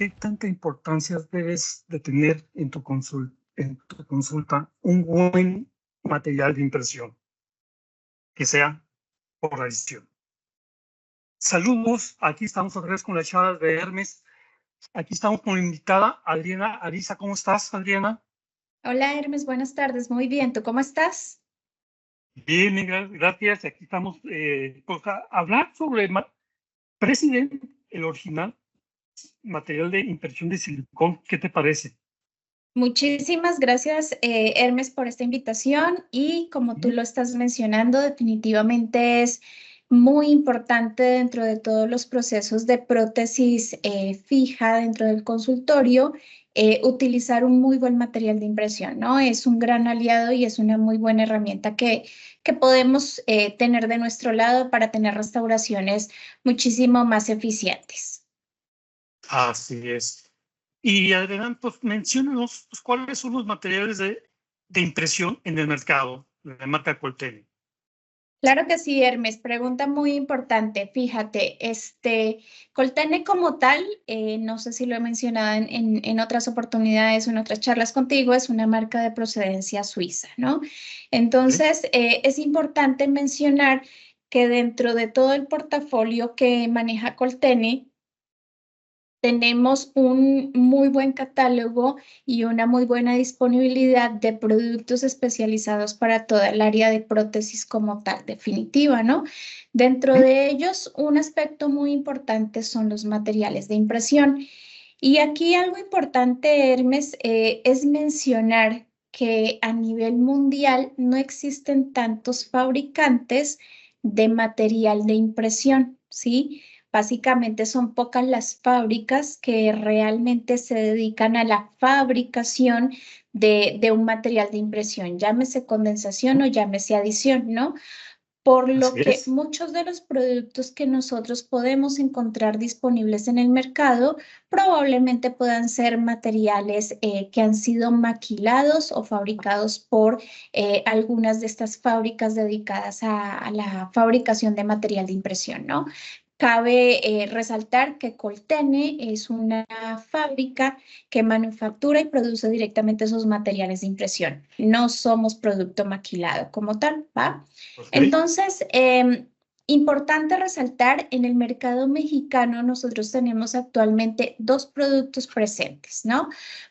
qué tanta importancia debes de tener en tu consulta un buen material de impresión, que sea por adición? Saludos, aquí estamos otra vez con las charlas de Hermes. Aquí estamos con la invitada Adriana Ariza. ¿Cómo estás, Adriana? Hola Hermes, buenas tardes. Muy bien, ¿tú cómo estás? Bien, gracias. Aquí estamos pues, a hablar sobre President, el original material de impresión de silicón. ¿Qué te parece? Muchísimas gracias, Hermes, por esta invitación y como tú lo estás mencionando, definitivamente es muy importante dentro de todos los procesos de prótesis fija dentro del consultorio, utilizar un muy buen material de impresión, ¿no? Es un gran aliado y es una muy buena herramienta que podemos tener de nuestro lado para tener restauraciones muchísimo más eficientes. Así es. Y Adrián, pues menciónanos pues, cuáles son los materiales de impresión en el mercado de la marca Coltene. Claro que sí, Hermes. Pregunta muy importante. Fíjate, Coltene como tal, no sé si lo he mencionado en otras oportunidades o en otras charlas contigo, es una marca de procedencia suiza, ¿no? ¿Sí? Entonces, es importante mencionar que dentro de todo el portafolio que maneja Coltene, tenemos un muy buen catálogo y una muy buena disponibilidad de productos especializados para toda el área de prótesis como tal, definitiva, ¿no? Dentro ¿Mm? de ellos, un aspecto muy importante son los materiales de impresión. Y aquí algo importante, Hermes, es mencionar que a nivel mundial no existen tantos fabricantes de material de impresión, ¿sí? Básicamente son pocas las fábricas que realmente se dedican a la fabricación de un material de impresión, llámese condensación o llámese adición, ¿no? Por Así lo que es. muchos de los productos que nosotros podemos encontrar disponibles en el mercado probablemente puedan ser materiales que han sido maquilados o fabricados por algunas de estas fábricas dedicadas a la fabricación de material de impresión, ¿no? Cabe resaltar que Coltene es una fábrica que manufactura y produce directamente esos materiales de impresión. No somos producto maquilado como tal, ¿va? Ok. Entonces, importante resaltar, en el mercado mexicano nosotros tenemos actualmente dos productos presentes, ¿no?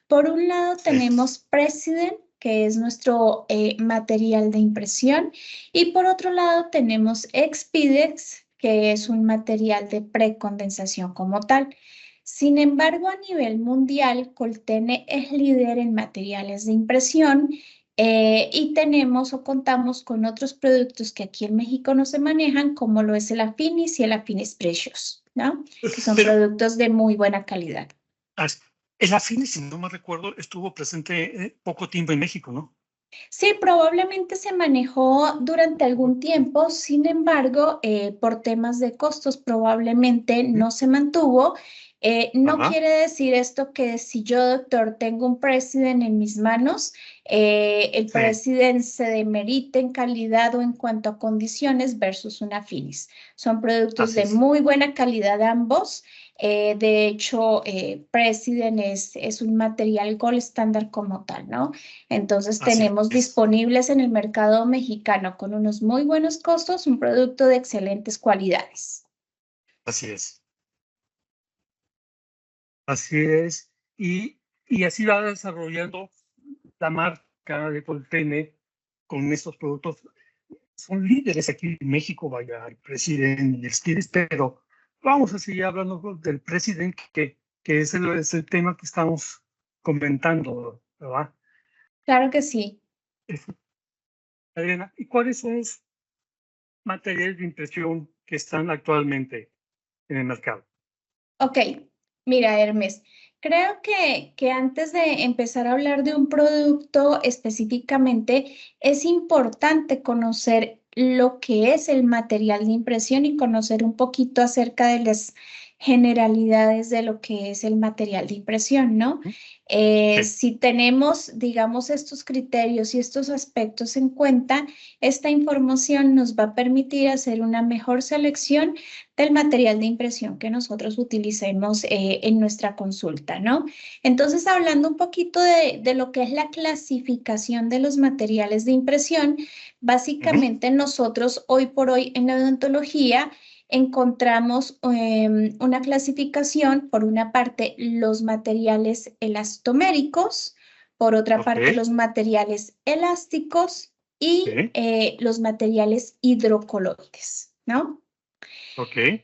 Por un lado Sí. tenemos President, que es nuestro material de impresión, y por otro lado tenemos Expedex, que es un material de precondensación como tal. Sin embargo, a nivel mundial, Coltene es líder en materiales de impresión y tenemos o contamos con otros productos que aquí en México no se manejan, como lo es el Affinis y el Affinis Precious, ¿no? Que son Pero productos de muy buena calidad. el Afine, si no me recuerdo, estuvo presente poco tiempo en México, ¿no? Sí, probablemente se manejó durante algún tiempo, sin embargo, por temas de costos probablemente ¿Mm? no se mantuvo. No Ajá. quiere decir esto que si yo, doctor, tengo un President en mis manos, el Sí. President se demerite en calidad o en cuanto a condiciones versus una Finis. Son productos Así de es. muy buena calidad ambos. De hecho, President es un material gold estándar como tal, ¿no? Entonces Así tenemos es. disponibles en el mercado mexicano con unos muy buenos costos, un producto de excelentes cualidades. Así es. Así es. Y así va desarrollando la marca de Coltene con estos productos. Son líderes aquí en México, vaya, el presidente y el Skiris, pero vamos a seguir hablando del presidente, que es el tema que estamos comentando, ¿verdad? Claro que sí. Adriana, ¿y cuáles son los materiales de impresión que están actualmente en el mercado? Ok, mira, Hermes, creo que antes de empezar a hablar de un producto específicamente, es importante conocer lo que es el material de impresión y conocer un poquito acerca de las generalidades de lo que es el material de impresión, ¿no? Sí. Si tenemos, digamos, estos criterios y estos aspectos en cuenta, esta información nos va a permitir hacer una mejor selección del material de impresión que nosotros utilicemos en nuestra consulta, ¿no? Entonces, hablando un poquito de lo que es la clasificación de los materiales de impresión, básicamente nosotros hoy por hoy en la odontología encontramos una clasificación, por una parte, los materiales elastoméricos, por otra Ok. parte, los materiales elásticos y Sí. los materiales hidrocoloides, ¿no? Ok.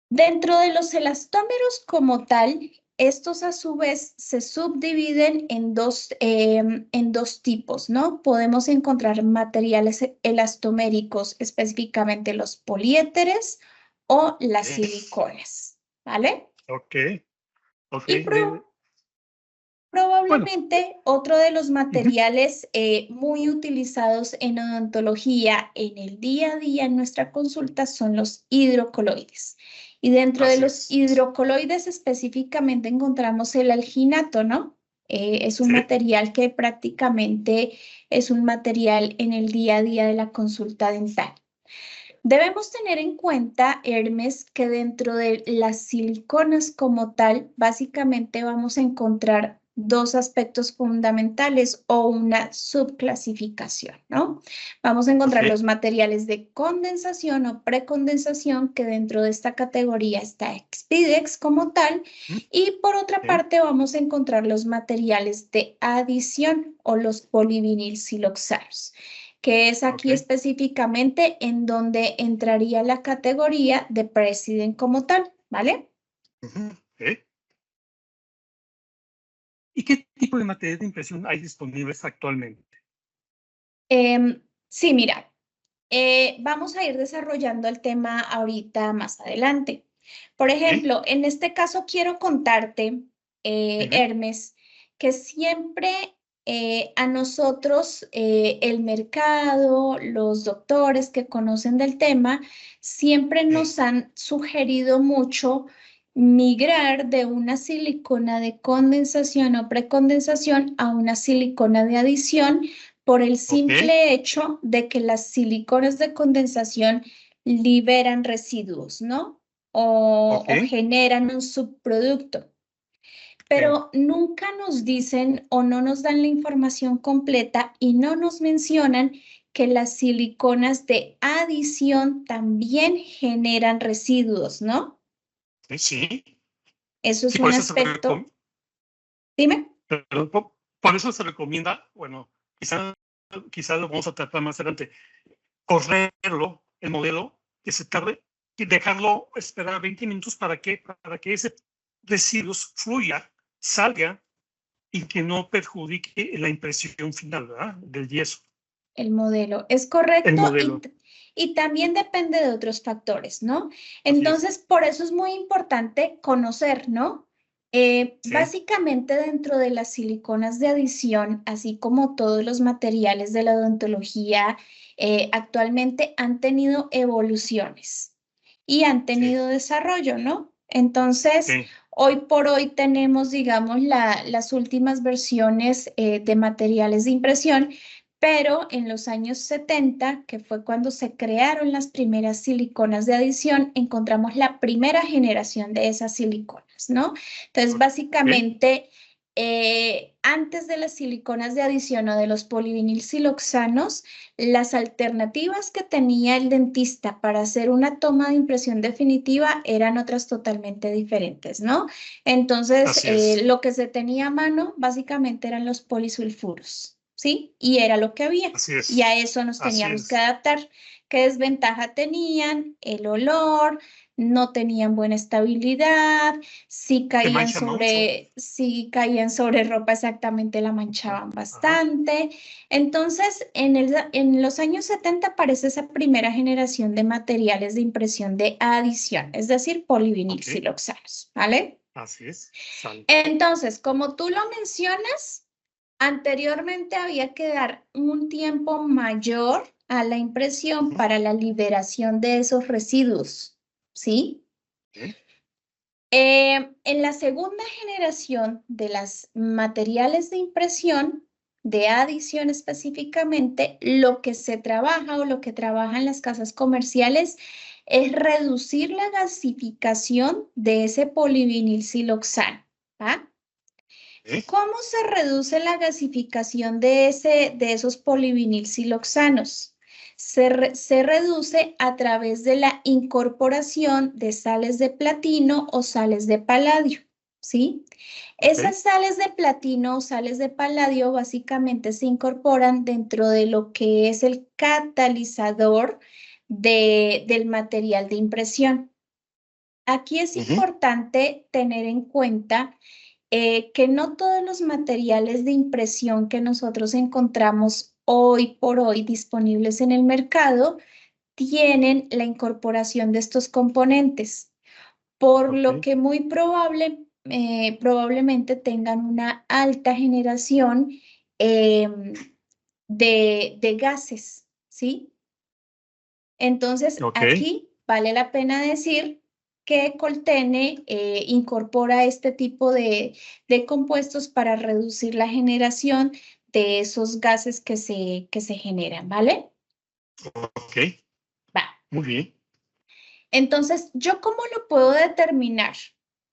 Dentro de los elastómeros como tal, estos a su vez se subdividen en dos tipos, ¿no? Podemos encontrar materiales elastoméricos, específicamente los poliéteres o las siliconas, ¿vale? Ok. Ok. Y Bueno. probablemente otro de los Ujú. materiales muy utilizados en odontología en el día a día en nuestra consulta son los hidrocoloides. Y dentro de Así los es. hidrocoloides específicamente encontramos el alginato, ¿no? Es un Sí. material que prácticamente es un material en el día a día de la consulta dental. Debemos tener en cuenta, Hermes, que dentro de las siliconas como tal, básicamente vamos a encontrar dos aspectos fundamentales o una subclasificación, ¿no? Vamos a encontrar Ok. los materiales de condensación o precondensación, que dentro de esta categoría está Expedex como tal, Ujú. y por otra Sí. parte vamos a encontrar los materiales de adición o los polivinilsiloxanos, que es Ok. aquí específicamente en donde entraría la categoría de President como tal, ¿vale? Ujú. Sí. ¿Y qué tipo de material de impresión hay disponibles actualmente? Sí, mira, vamos a ir desarrollando el tema ahorita más adelante. Por Ok. ejemplo, en este caso quiero contarte, Dime. Hermes, que siempre a nosotros el mercado, los doctores que conocen del tema, siempre Sí. nos han sugerido mucho migrar de una silicona de condensación o precondensación a una silicona de adición por el Ok. simple hecho de que las siliconas de condensación liberan residuos, ¿no? Ok. O generan un subproducto, Sí. pero nunca nos dicen o no nos dan la información completa y no nos mencionan que las siliconas de adición también generan residuos, ¿no? Sí. Sí. Eso es Sí, por un eso se aspecto. Dime. perdón, por eso se recomienda, bueno, quizá lo vamos a tratar más adelante, correrlo, el modelo, que se tarde, y dejarlo esperar 20 minutos para que ese residuo fluya, salga y que no perjudique la impresión final, ¿verdad? Del yeso, El modelo es el correcto modelo. y también depende de otros factores, ¿no? Así es. Entonces, por eso es muy importante conocer, ¿no? Sí. Básicamente dentro de las siliconas de adición, así como todos los materiales de la odontología, actualmente han tenido evoluciones y han Sí. tenido desarrollo, ¿no? Entonces, Sí. hoy por hoy tenemos, digamos, las últimas versiones de materiales de impresión, pero en los años 70, que fue cuando se crearon las primeras siliconas de adición, encontramos la primera generación de esas siliconas, ¿no? Entonces, Ok. básicamente, antes de las siliconas de adición o de los polivinilsiloxanos, las alternativas que tenía el dentista para hacer una toma de impresión definitiva eran otras totalmente diferentes, ¿no? Entonces, Así es. lo que se tenía a mano básicamente eran los polisulfuros, ¿sí? Y era lo que había. Así Y es. a eso nos Así teníamos que es. adaptar. ¿Qué desventaja tenían? El olor, no tenían buena estabilidad, Se mancha mucho. si caían sobre ropa exactamente la manchaban Ajá. bastante. Entonces, en los años 70 aparece esa primera generación de materiales de impresión de adición, es decir, Ok. polivinilsiloxanos, ¿vale? Así es. Sale. Entonces, como tú lo mencionas, anteriormente había que dar un tiempo mayor a la impresión Ujú. para la liberación de esos residuos, ¿sí? Ok. En la segunda generación de los materiales de impresión, de adición específicamente, lo que se trabaja o lo que trabajan las casas comerciales es reducir la gasificación de ese polivinilsiloxano. ¿Va? ¿Eh? ¿Cómo se reduce la gasificación de esos polivinilsiloxanos? Se reduce a través de la incorporación de sales de platino o sales de paladio, ¿sí? Ok. Esas sales de platino o sales de paladio básicamente se incorporan dentro de lo que es el catalizador del material de impresión. Aquí es Ujú. importante tener en cuenta que no todos los materiales de impresión que nosotros encontramos hoy por hoy disponibles en el mercado tienen la incorporación de estos componentes, por lo Ok. que muy probablemente tengan una alta generación de gases, ¿sí? Entonces, Ok. aquí vale la pena decir que Coltene incorpora este tipo de compuestos para reducir la generación de esos gases que se generan, ¿vale? Ok. Va. Muy bien. Entonces, ¿yo cómo lo puedo determinar?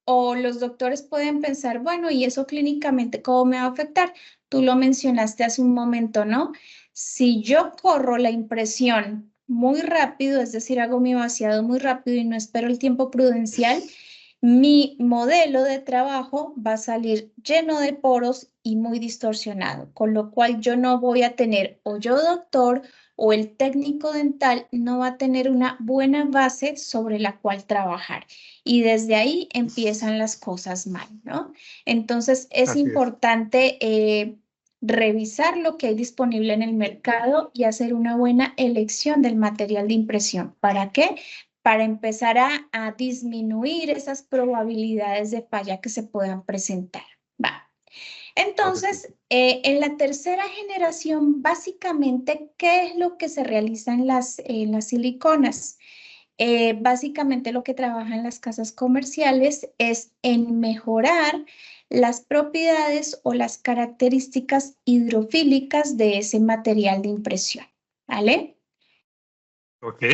O los doctores pueden pensar, bueno, ¿y eso clínicamente cómo me va a afectar? Tú lo mencionaste hace un momento, ¿no? Si yo corro la impresión muy rápido, es decir, hago mi vaciado muy rápido y no espero el tiempo prudencial, mi modelo de trabajo va a salir lleno de poros y muy distorsionado, con lo cual yo no voy a tener, o yo doctor, o el técnico dental no va a tener una buena base sobre la cual trabajar. Y desde ahí empiezan las cosas mal, ¿no? Entonces es Así es. importante revisar lo que hay disponible en el mercado y hacer una buena elección del material de impresión. ¿Para qué? Para empezar a disminuir esas probabilidades de falla que se puedan presentar. Va. Claro que sí. Entonces, en la tercera generación, básicamente, ¿qué es lo que se realiza en las siliconas? Básicamente lo que trabajan las casas comerciales es en mejorar las propiedades o las características hidrofílicas de ese material de impresión, ¿vale? Ok.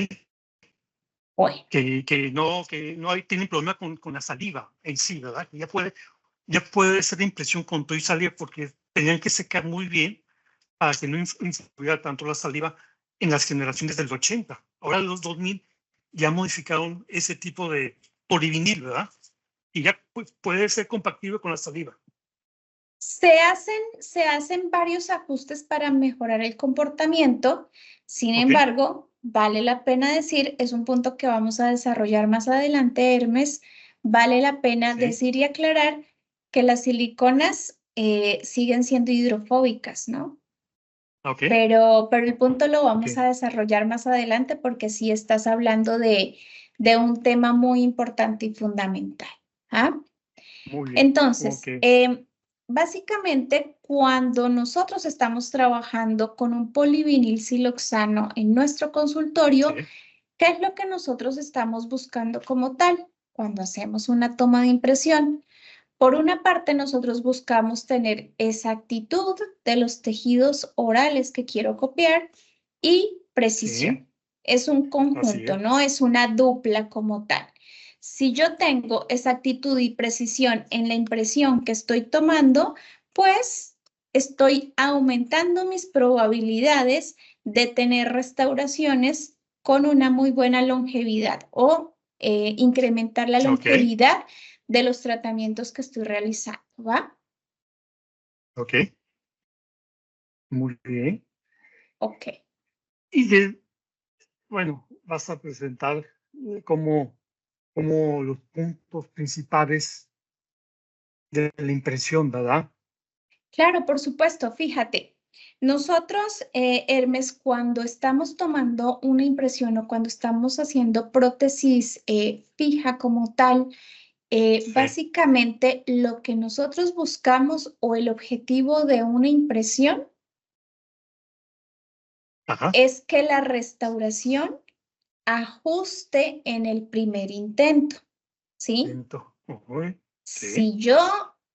Bueno, Que no hay, tienen problema con la saliva en sí, ¿verdad? Que ya puede ser de impresión con todo y saliva porque tenían que secar muy bien para que no influyera tanto la saliva en las generaciones del 80. Ahora los 2000 ya modificaron ese tipo de polivinil, ¿verdad? Y ya pues, puede ser compatible con la saliva. se hacen varios ajustes para mejorar el comportamiento. Sin Ok. embargo, vale la pena decir, es un punto que vamos a desarrollar más adelante, Hermes, vale la pena Sí. decir y aclarar que las siliconas siguen siendo hidrofóbicas, ¿no? Ok. Pero el punto lo Ok. vamos a desarrollar más adelante porque sí estás hablando de un tema muy importante y fundamental. ¿Ah? Muy bien. Ok. Entonces, básicamente, cuando nosotros estamos trabajando con un polivinil siloxano en nuestro consultorio, Sí. ¿qué es lo que nosotros estamos buscando como tal cuando hacemos una toma de impresión? Por una parte, nosotros buscamos tener exactitud de los tejidos orales que quiero copiar y Sí. precisión. Es un Así conjunto, es. no es una dupla como tal. Si yo tengo exactitud y precisión en la impresión que estoy tomando, pues estoy aumentando mis probabilidades de tener restauraciones con una muy buena longevidad o incrementar la Ok. longevidad de los tratamientos que estoy realizando, ¿va? Ok. Muy bien. Ok. Y bueno, vas a presentar como los puntos principales de la impresión, ¿verdad? Claro, por supuesto, fíjate. Nosotros, Hermes, cuando estamos tomando una impresión o cuando estamos haciendo prótesis fija como tal, Sí. básicamente lo que nosotros buscamos o el objetivo de una impresión Ajá. es que la restauración ajuste en el primer intento, ¿sí? Uy, sí. Si yo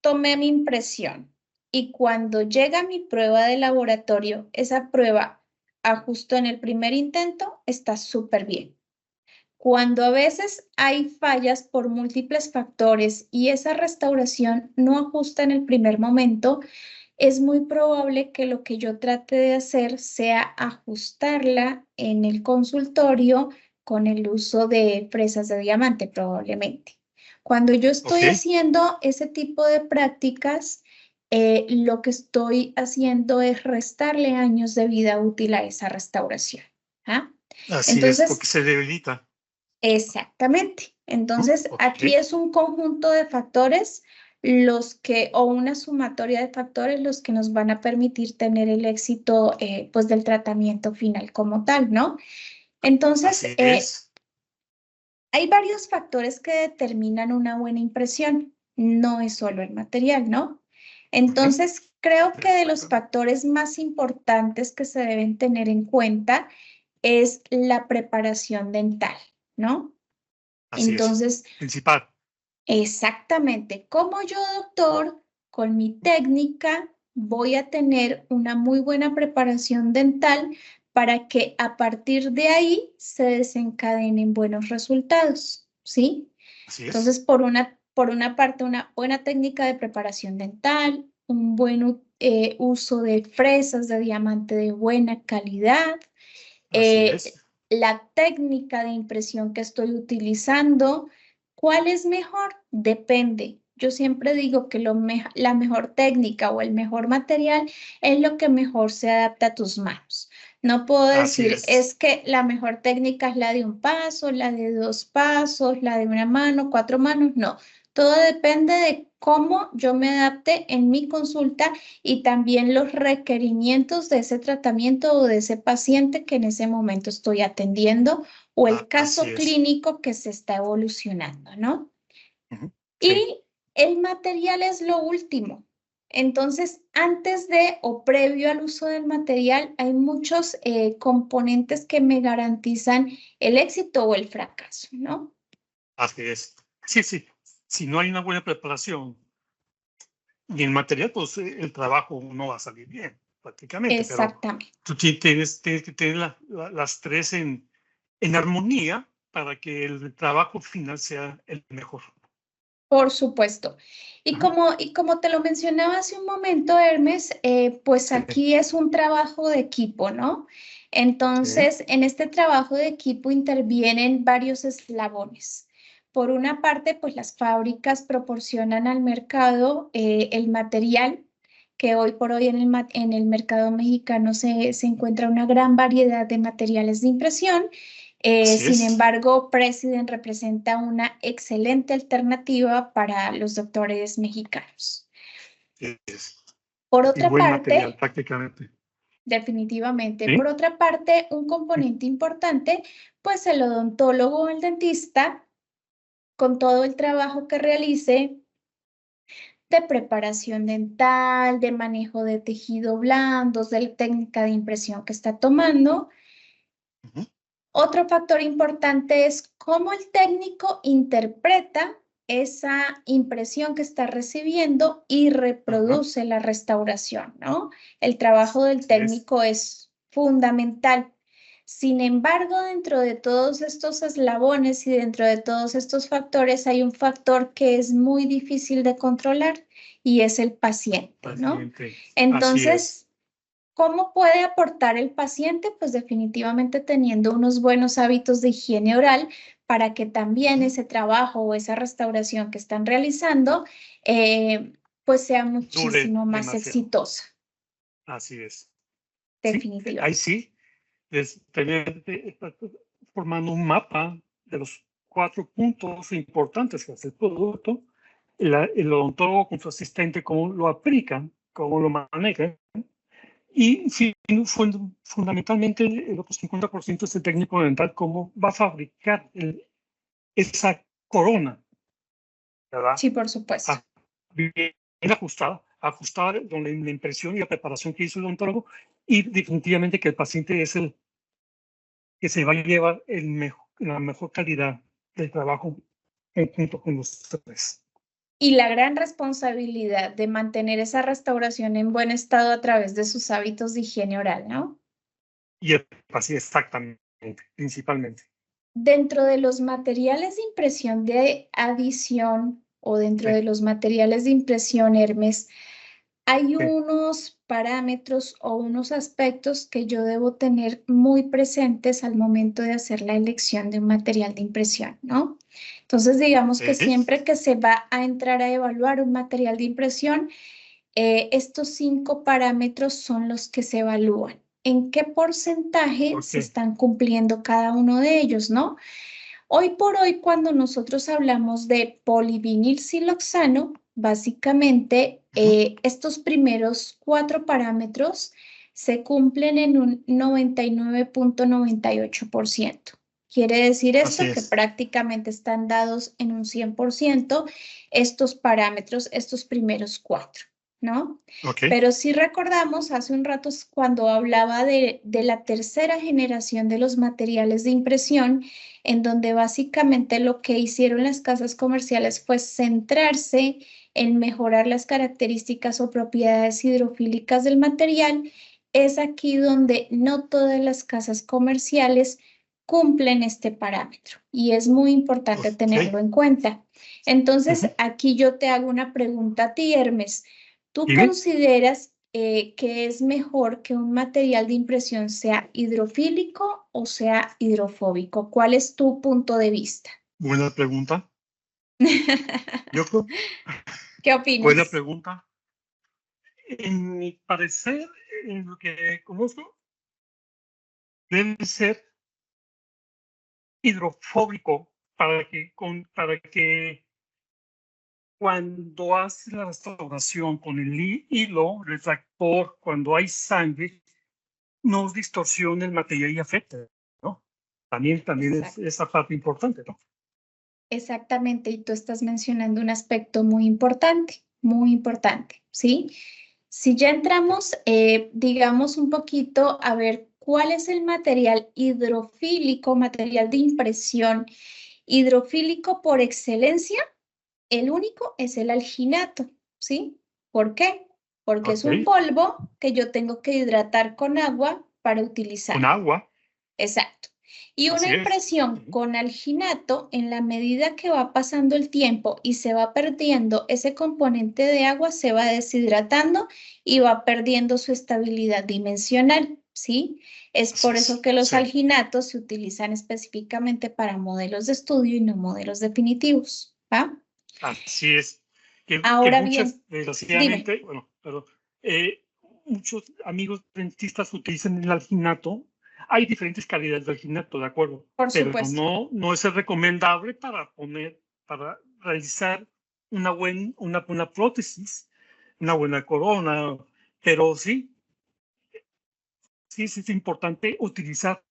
tomé mi impresión y cuando llega mi prueba de laboratorio, esa prueba ajustó en el primer intento, está súper bien. Cuando a veces hay fallas por múltiples factores y esa restauración no ajusta en el primer momento, es muy probable que lo que yo trate de hacer sea ajustarla en el consultorio con el uso de fresas de diamante, probablemente. Cuando yo estoy Ok. haciendo ese tipo de prácticas, lo que estoy haciendo es restarle años de vida útil a esa restauración. ¿Ah? Así es, Entonces, porque se debilita. exactamente. Entonces, Ok. aquí es un conjunto de factores o una sumatoria de factores los que nos van a permitir tener el éxito pues del tratamiento final como tal, ¿no? Entonces, Así es. hay varios factores que determinan una buena impresión. No es solo el material, ¿no? Ujú. Entonces, creo que de los factores más importantes que se deben tener en cuenta es la preparación dental, ¿no? Así es. Entonces, Principal. exactamente, como yo, doctor, con mi técnica voy a tener una muy buena preparación dental para que a partir de ahí se desencadenen buenos resultados, ¿sí? Así es. Entonces, por una parte, una buena técnica de preparación dental, un buen uso de fresas de diamante de buena calidad, Así es. la técnica de impresión que estoy utilizando, ¿cuál es mejor? Depende. Yo siempre digo que la mejor técnica o el mejor material es lo que mejor se adapta a tus manos. No puedo Así decir, es. es que la mejor técnica es la de un paso, la de dos pasos, la de una mano, cuatro manos. No, todo depende de cómo yo me adapte en mi consulta y también los requerimientos de ese tratamiento o de ese paciente que en ese momento estoy atendiendo o el Así caso es. clínico que se está evolucionando, ¿no? Ujú. Sí. Y el material es lo último. Entonces, antes de o previo al uso del material, hay muchos componentes que me garantizan el éxito o el fracaso, ¿no? Así es. Sí, sí. Si no hay una buena preparación y el material, pues el trabajo no va a salir bien, prácticamente. Pero Exactamente. tú tienes que tener las tres en armonía para que el trabajo final sea el mejor. Por supuesto. Ajá. Y como te lo mencionaba hace un momento, Hermes, pues Sí, aquí es un trabajo de equipo, ¿no? sí, Entonces, en este trabajo de equipo intervienen varios eslabones. Por una parte, pues las fábricas proporcionan al mercado el material, que hoy por hoy en el mercado mexicano se encuentra una gran variedad de materiales de impresión. así Sin es. embargo, President representa una excelente alternativa para los doctores mexicanos. Sí, es. Por Y otra buen material, parte, prácticamente. definitivamente, por Sí. otra parte, un componente importante, pues el odontólogo o el dentista, con todo el trabajo que realice de preparación dental, de manejo de tejido blandos, de la técnica de impresión que está tomando. Ujú. Otro factor importante es cómo el técnico interpreta esa impresión que está recibiendo y Ajá. reproduce la restauración, ¿no? El trabajo del Así es. técnico es fundamental. Sin embargo, dentro de todos estos eslabones y dentro de todos estos factores hay un factor que es muy difícil de controlar y es el paciente, ¿no? Paciente. Así es. Entonces, ¿cómo puede aportar el paciente? Pues definitivamente teniendo unos buenos hábitos de higiene oral para que también Ujú. ese trabajo o esa restauración que están realizando pues sea Dure muchísimo más demasiado. exitosa, Así es. Sí, ahí definitivamente. sí, está formando un mapa de los 4 puntos importantes que hace el producto, el odontólogo con su asistente, cómo lo aplican, cómo lo manejan, y sí, fundamentalmente el otro 50% es el técnico dental, cómo va a fabricar esa corona, ¿verdad? Sí, por supuesto. Ah, bien ajustada con la impresión y la preparación que hizo el odontólogo, y definitivamente que el paciente es el que se va a llevar la mejor calidad del trabajo junto con los tres. y la gran responsabilidad de mantener esa restauración en buen estado a través de sus hábitos de higiene oral, ¿no? Y así exactamente, principalmente. Dentro de los materiales de impresión de adición o dentro de los materiales de impresión, Hermes, hay unos parámetros o unos aspectos que yo debo tener muy presentes al momento de hacer la elección de un material de impresión, ¿no? Entonces, digamos que siempre que se va a entrar a evaluar un material de impresión, estos 5 parámetros son los que se evalúan. ¿En qué porcentaje se están cumpliendo cada uno de ellos, no? Hoy por hoy, cuando nosotros hablamos de polivinilsiloxano, básicamente estos primeros 4 parámetros se cumplen en un 99.98%. Quiere decir esto que prácticamente están dados en un 100% estos parámetros, estos primeros 4, ¿no? Pero si recordamos, hace un rato cuando hablaba de la tercera generación de los materiales de impresión, en donde básicamente lo que hicieron las casas comerciales fue centrarse en mejorar las características o propiedades hidrofílicas del material, es aquí donde no todas las casas comerciales cumplen este parámetro y es muy importante tenerlo en cuenta. Entonces, aquí yo te hago una pregunta a ti, Hermes. ¿Tú consideras que es mejor que un material de impresión sea hidrofílico o sea hidrofóbico? ¿Cuál es tu punto de vista? Buena pregunta. ¿Qué opinas? Buena pregunta. En mi parecer, en lo que conozco, debe ser hidrofóbico para que cuando haces la restauración con el hilo retractor, cuando hay sangre, no distorsione el material y afecte, ¿no? También es esa parte importante, ¿no? Exactamente, y tú estás mencionando un aspecto muy importante, ¿sí? Si ya entramos, digamos un poquito a ver cuál es el material hidrofílico, material de impresión hidrofílico por excelencia, el único es el alginato, ¿sí? ¿Por qué? Porque es un polvo que yo tengo que hidratar con agua para utilizar. Con agua. Exacto. Y una impresión con alginato, en la medida que va pasando el tiempo y se va perdiendo ese componente de agua, se va deshidratando y va perdiendo su estabilidad dimensional, ¿sí? Es por eso que los alginatos se utilizan específicamente para modelos de estudio y no modelos definitivos, ¿va? Así es. Ahora bien, desgraciadamente, bueno, pero muchos amigos dentistas utilizan el alginato. Hay diferentes calidades de alginato, de acuerdo. Por supuesto. Pero no es recomendable para realizar una buena prótesis, una buena corona. Pero sí es importante utilizar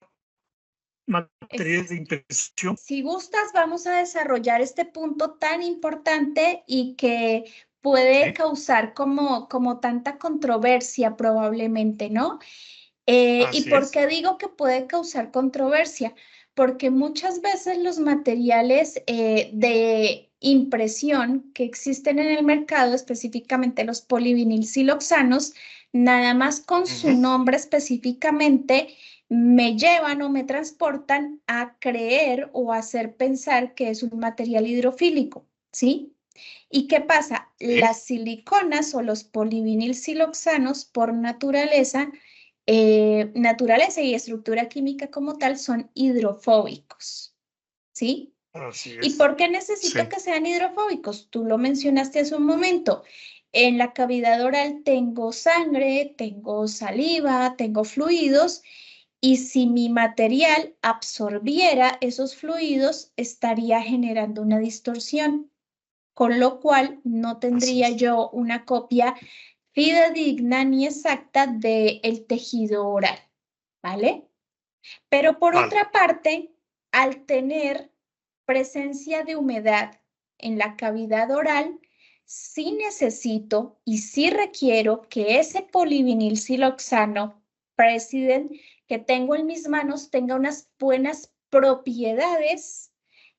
materiales de impresión. Si gustas, vamos a desarrollar este punto tan importante y que puede causar como tanta controversia probablemente, ¿no? ¿Y por qué digo que puede causar controversia? Porque muchas veces los materiales de impresión que existen en el mercado, específicamente los polivinilsiloxanos, nada más con su nombre específicamente, me llevan o me transportan a creer o a hacer pensar que es un material hidrofílico, ¿sí? ¿Y qué pasa? Las siliconas o los polivinilsiloxanos por naturaleza y estructura química como tal son hidrofóbicos, ¿sí? Así es. ¿Y por qué necesito que sean hidrofóbicos? Tú lo mencionaste hace un momento. En la cavidad oral tengo sangre, tengo saliva, tengo fluidos, y si mi material absorbiera esos fluidos, estaría generando una distorsión, con lo cual no tendría yo una copia fidedigna ni exacta del tejido oral, ¿vale? Pero por otra parte, al tener presencia de humedad en la cavidad oral, sí necesito y sí requiero que ese polivinilsiloxano President que tengo en mis manos tenga unas buenas propiedades,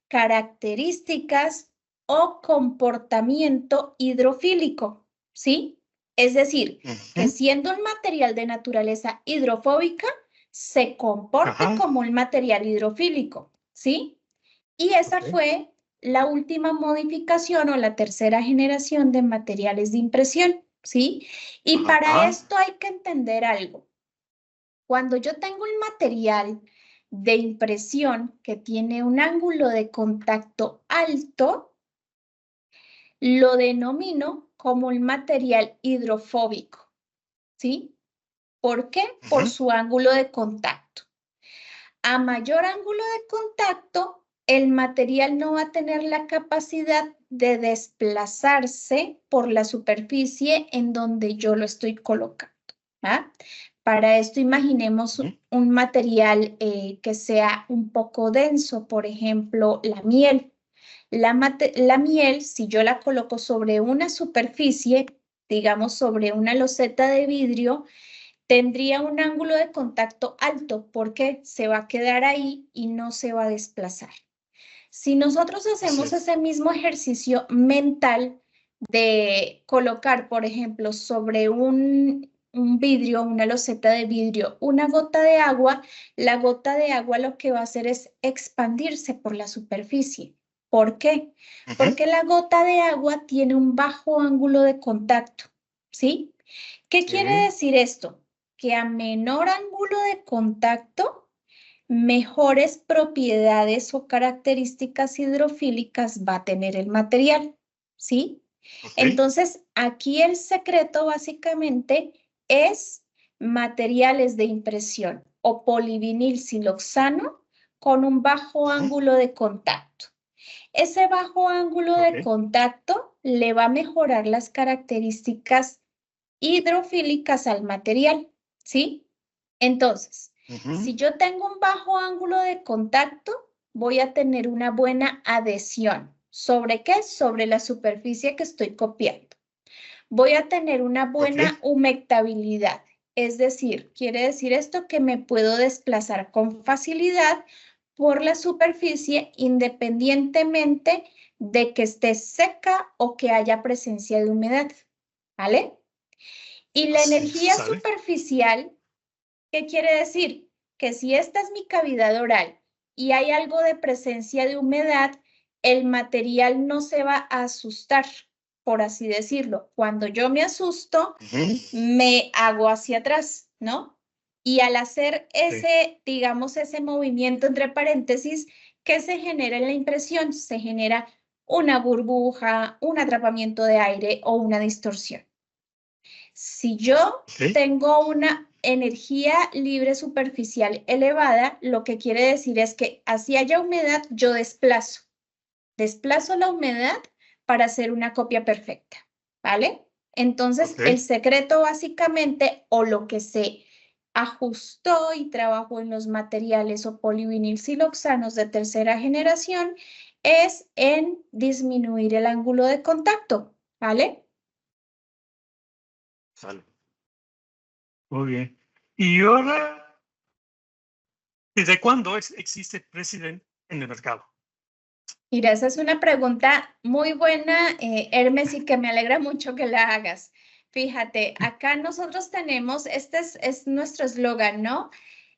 características o comportamiento hidrofílico, ¿sí? Es decir, que siendo un material de naturaleza hidrofóbica, se comporte como un material hidrofílico, ¿sí? Y esa fue la última modificación o la tercera generación de materiales de impresión, ¿sí? Y para esto hay que entender algo. Cuando yo tengo un material de impresión que tiene un ángulo de contacto alto, lo denomino como un material hidrofóbico, ¿sí? ¿Por qué? Por su ángulo de contacto. A mayor ángulo de contacto, el material no va a tener la capacidad de desplazarse por la superficie en donde yo lo estoy colocando. ¿Ah? Para esto imaginemos un material que sea un poco denso, por ejemplo, la miel. La miel, si yo la coloco sobre una superficie, digamos sobre una loseta de vidrio, tendría un ángulo de contacto alto porque se va a quedar ahí y no se va a desplazar. Si nosotros hacemos ese mismo ejercicio mental de colocar, por ejemplo, sobre un vidrio, una loseta de vidrio, una gota de agua, la gota de agua lo que va a hacer es expandirse por la superficie. ¿Por qué? Porque la gota de agua tiene un bajo ángulo de contacto, ¿sí? ¿Qué quiere decir esto? Que a menor ángulo de contacto, mejores propiedades o características hidrofílicas va a tener el material, ¿sí? Entonces, aquí el secreto básicamente es materiales de impresión o polivinil siloxano con un bajo ángulo de contacto. Ese bajo ángulo de contacto le va a mejorar las características hidrofílicas al material, ¿sí? Entonces, si yo tengo un bajo ángulo de contacto, voy a tener una buena adhesión. ¿Sobre qué? Sobre la superficie que estoy copiando. Voy a tener una buena humectabilidad. Es decir, quiere decir esto que me puedo desplazar con facilidad por la superficie independientemente de que esté seca o que haya presencia de humedad, ¿vale? Y la energía superficial, ¿qué quiere decir? Que si esta es mi cavidad oral y hay algo de presencia de humedad, el material no se va a asustar, por así decirlo. Cuando yo me asusto, me hago hacia atrás, ¿no? Y al hacer ese, digamos, ese movimiento entre paréntesis, ¿qué se genera en la impresión? Se genera una burbuja, un atrapamiento de aire o una distorsión. Si yo tengo una energía libre superficial elevada, lo que quiere decir es que así haya humedad, yo desplazo. Desplazo la humedad para hacer una copia perfecta, ¿vale? Entonces, el secreto básicamente, o lo que se ajustó y trabajó en los materiales o polivinil siloxanos de tercera generación, es en disminuir el ángulo de contacto, ¿vale? Sale. Muy bien. Y ahora, ¿desde cuándo existe President en el mercado? Mira, esa es una pregunta muy buena, Hermes, y que me alegra mucho que la hagas. Fíjate, acá nosotros tenemos, este es nuestro eslogan, ¿no?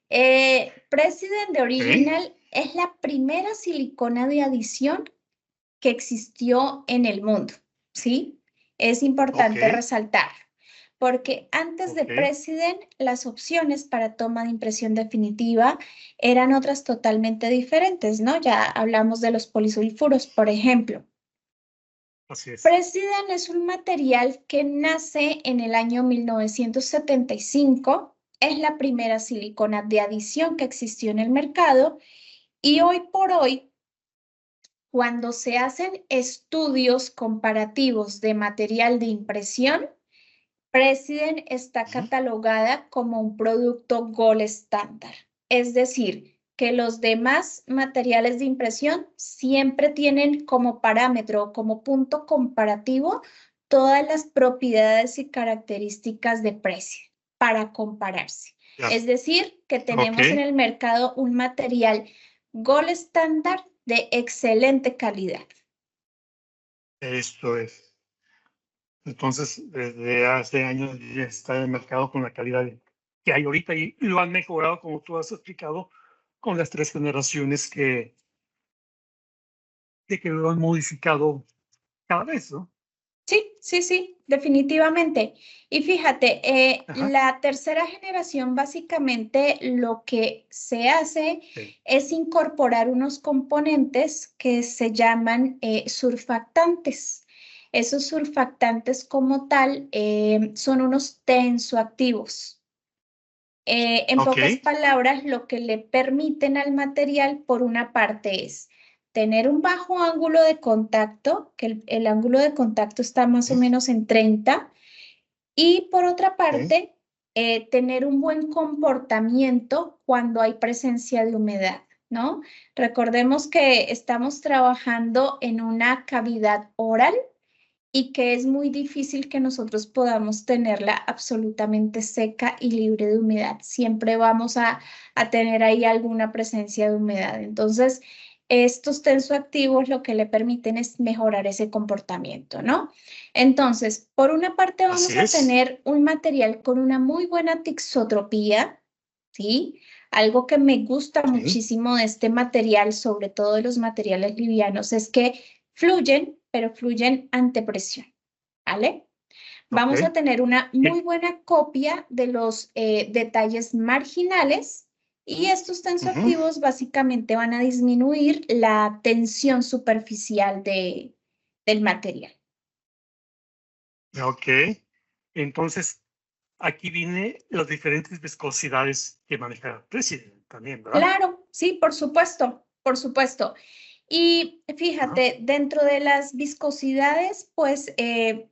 President de Original es la primera silicona de adición que existió en el mundo, ¿sí? Es importante resaltar, porque antes de President, las opciones para toma de impresión definitiva eran otras totalmente diferentes, ¿no? Ya hablamos de los polisulfuros, por ejemplo. Así es. President es un material que nace en el año 1975, es la primera silicona de adición que existió en el mercado y hoy por hoy, cuando se hacen estudios comparativos de material de impresión, President está catalogada como un producto Gold Standard. Es decir, que los demás materiales de impresión siempre tienen como parámetro, como punto comparativo, todas las propiedades y características de President para compararse. Es decir, que tenemos en el mercado un material Gold Standard de excelente calidad. Esto es. Entonces, desde hace años ya está en el mercado con la calidad que hay ahorita y lo han mejorado, como tú has explicado, con las 3 generaciones de que lo han modificado cada vez, ¿no? Sí, sí, sí, definitivamente. Y fíjate, Ajá. la tercera generación básicamente lo que se hace Sí. es incorporar unos componentes que se llaman surfactantes. Esos surfactantes como tal son unos tensoactivos. En Ok. pocas palabras, lo que le permiten al material, por una parte, es tener un bajo ángulo de contacto, que el ángulo de contacto está más o menos en 30, y por otra Sí. parte, tener un buen comportamiento cuando hay presencia de humedad, ¿no? Recordemos que estamos trabajando en una cavidad oral y que es muy difícil que nosotros podamos tenerla absolutamente seca y libre de humedad. Siempre vamos a tener ahí alguna presencia de humedad. Entonces, estos tensoactivos lo que le permiten es mejorar ese comportamiento, ¿no? Entonces, por una parte Así vamos a es. tener un material con una muy buena tixotropía, ¿sí? Algo que me gusta Sí. muchísimo de este material, sobre todo de los materiales livianos, es que fluyen, pero fluyen ante presión, ¿vale? Ok. Vamos a tener una muy Bien. buena copia de los detalles marginales y estos Ujú. tensoactivos básicamente van a disminuir la tensión superficial del material. Ok. Entonces, aquí viene las diferentes viscosidades que maneja el presidente también, ¿verdad? Claro, sí, por supuesto, por supuesto. Y Ajá. fíjate, dentro de las viscosidades, pues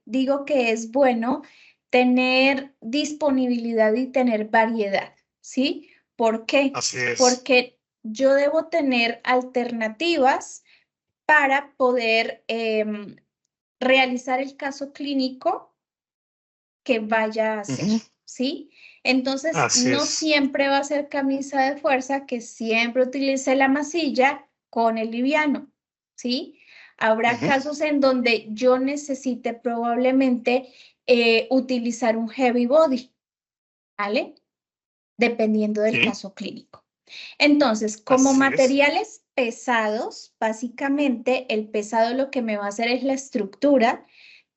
digo que es bueno tener disponibilidad y tener variedad, ¿sí? ¿Por qué? Así es. Porque yo debo tener alternativas para poder realizar el caso clínico que vaya a hacer, Ujú. ¿sí? Entonces, Así no es. siempre va a ser camisa de fuerza que siempre utilice la masilla con el liviano, ¿sí? Habrá Ujú. casos en donde yo necesite probablemente utilizar un heavy body, ¿vale? Dependiendo del Sí. caso clínico. Entonces, como Así es. materiales pesados, básicamente el pesado lo que me va a hacer es la estructura.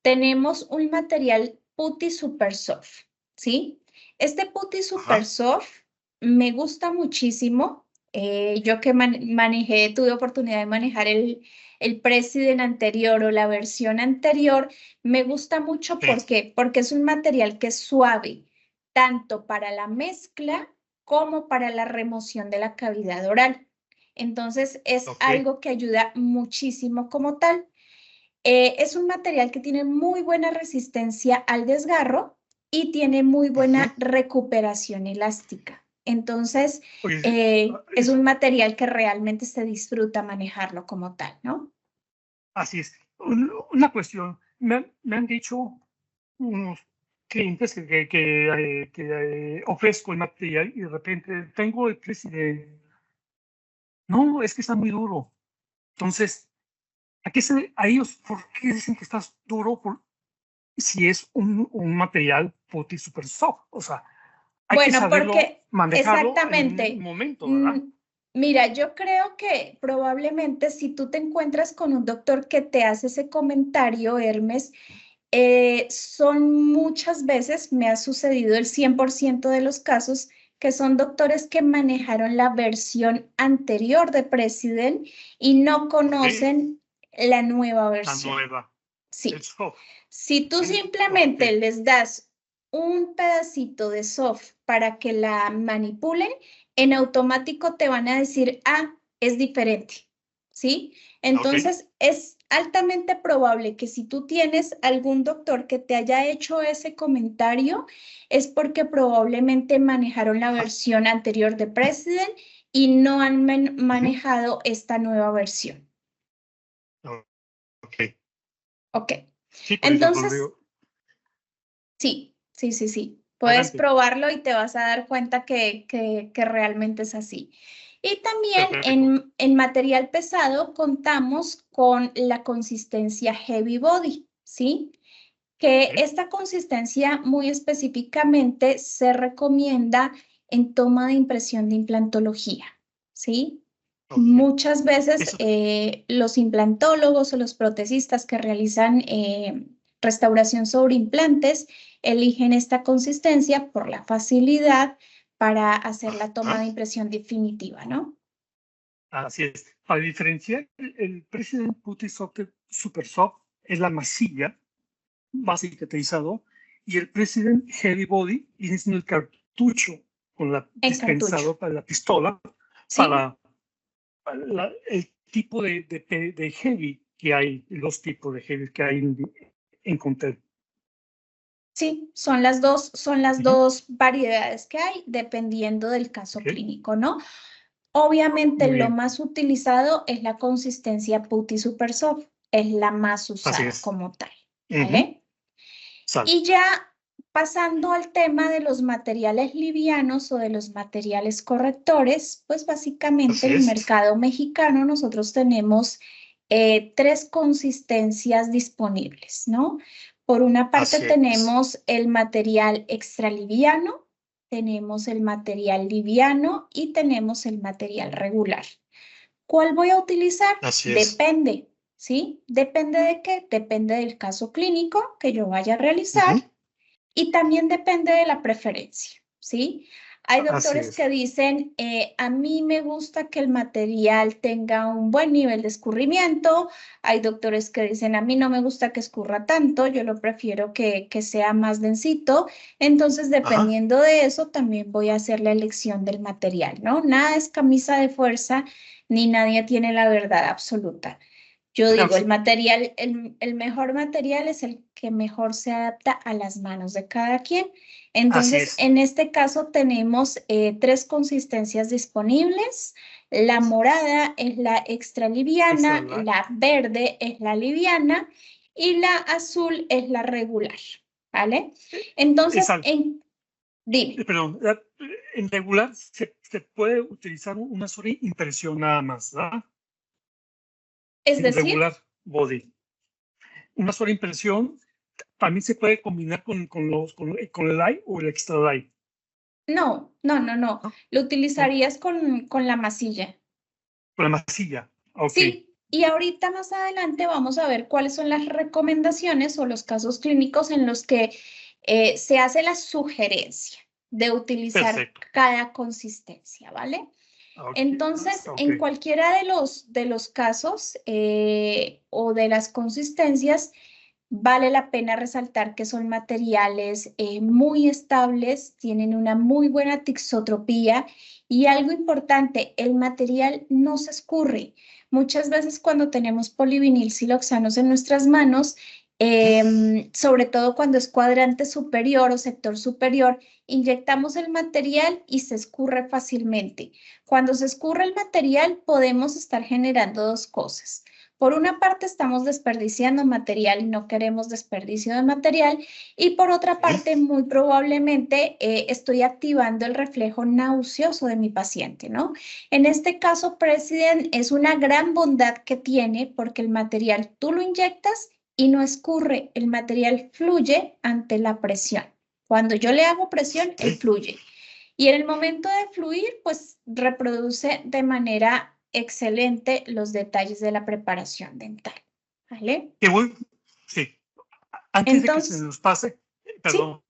Tenemos un material Putty Super Soft, ¿sí? Este Putty Super Ajá. Soft me gusta muchísimo. Yo que manejé, tuve oportunidad de manejar el President anterior o la versión anterior, me gusta mucho Sí. porque es un material que es suave, tanto para la mezcla como para la remoción de la cavidad oral. Entonces, es Ok. algo que ayuda muchísimo como tal. Es un material que tiene muy buena resistencia al desgarro y tiene muy Ujú. buena recuperación elástica. Entonces, Oye, es un material que realmente se disfruta manejarlo como tal, ¿no? así es. Una cuestión. Me han dicho unos clientes que ofrezco el material y de repente tengo el presidente. No, es que está muy duro. Entonces, a ellos, ¿por qué dicen que estás duro si es un material putty super soft? O sea, hay que Bueno, saberlo porque manejarlo en un exactamente, momento, mm, ¿verdad? mira, yo creo que probablemente si tú te encuentras con un doctor que te hace ese comentario, Hermes, son muchas veces, me ha sucedido el 100% de los casos, que son doctores que manejaron la versión anterior de President y no Ok. conocen la nueva La versión. nueva, el Sí, soft. si tú Ok. simplemente les das un pedacito de soft para que la manipulen, en automático te van a decir, ah, es diferente, ¿sí? Ok. Entonces, es altamente probable que si tú tienes algún doctor que te haya hecho ese comentario, es porque probablemente manejaron la Ajá. versión anterior de President y no han Ujú. manejado esta nueva versión. Ok. Ok, Sí, por eso lo entonces, digo. sí, sí, sí, sí. Puedes Adelante. probarlo y te vas a dar cuenta que realmente es así. Y también Perfecto. en material pesado contamos con la consistencia heavy body, ¿sí? Que Ok. esta consistencia muy específicamente se recomienda en toma de impresión de implantología, ¿sí? Ok. Muchas veces Eso, los implantólogos o los protecistas que realizan restauración sobre implantes eligen esta consistencia por la facilidad para hacer la toma ajá, de impresión definitiva, ¿no? así es. Para diferenciar, el President Putty Super Soft es la masilla más cicatrizado y el President Heavy Body viene siendo el cartucho con la En cartucho, dispensador para la pistola ¿sí? para el tipo de heavy que hay, los tipos de heavy que hay en Contel. Sí, son las Ujú. dos variedades que hay dependiendo del caso Ok, clínico, ¿no? Obviamente muy lo bien. más utilizado es la consistencia Putty Super Soft, es la más Así usada es. como tal, Ujú. ¿vale? Sale. Y ya pasando al tema de los materiales livianos o de los materiales correctores, pues básicamente Así en el es. mercado mexicano nosotros tenemos tres consistencias disponibles, ¿no? Por una parte Así es. tenemos el material extraliviano, tenemos el material liviano y tenemos el material regular. ¿Cuál voy a utilizar? Así es. Depende, ¿sí? ¿Depende de qué? Depende del caso clínico que yo vaya a realizar Ujú. y también depende de la preferencia, ¿sí? Hay Así doctores es. que dicen, a mí me gusta que el material tenga un buen nivel de escurrimiento. Hay doctores que dicen, a mí no me gusta que escurra tanto, yo lo prefiero que sea más densito. Entonces, Ajá. dependiendo de eso, también voy a hacer la elección del material, ¿no? Nada es camisa de fuerza, ni nadie tiene la verdad absoluta. Yo Claro, digo, sí. el mejor material es el que mejor se adapta a las manos de cada quien. Así Entonces, es. en este caso tenemos tres consistencias disponibles. La morada es la extra Extra liviana, light. la verde es la liviana y la azul es la regular, ¿vale? Entonces, Sal. dime, Perdón. En regular se puede utilizar una sola impresión nada más, ¿verdad? es En decir, regular body. Una sola impresión también se puede combinar con el light o el extra light, no, ¿no? lo ¿No? utilizarías con la masilla. Con la masilla. Ok. Sí, y ahorita más adelante vamos a ver cuáles son las recomendaciones o los casos clínicos en los que se hace la sugerencia de utilizar Perfecto. cada consistencia, ¿vale? Ok. Entonces, Ok. en cualquiera de los casos o de las consistencias, vale la pena resaltar que son materiales muy estables, tienen una muy buena tixotropía y algo importante, el material no se escurre. Muchas veces cuando tenemos polivinil siloxanos en nuestras manos, sobre todo cuando es cuadrante superior o sector superior, inyectamos el material y se escurre fácilmente. Cuando se escurre el material, podemos estar generando dos cosas. Por una parte, estamos desperdiciando material y no queremos desperdicio de material. Y por otra Ok. parte, muy probablemente estoy activando el reflejo nauseoso de mi paciente, ¿no? En este caso, President es una gran bondad que tiene porque el material tú lo inyectas y no escurre, el material fluye ante la presión. Cuando yo le hago presión, él Ok. fluye. Y en el momento de fluir, pues reproduce de manera excelente los detalles de la preparación dental, ¿vale? Qué bueno. Sí. Antes de que se Entonces, nos pase, sí, perdón,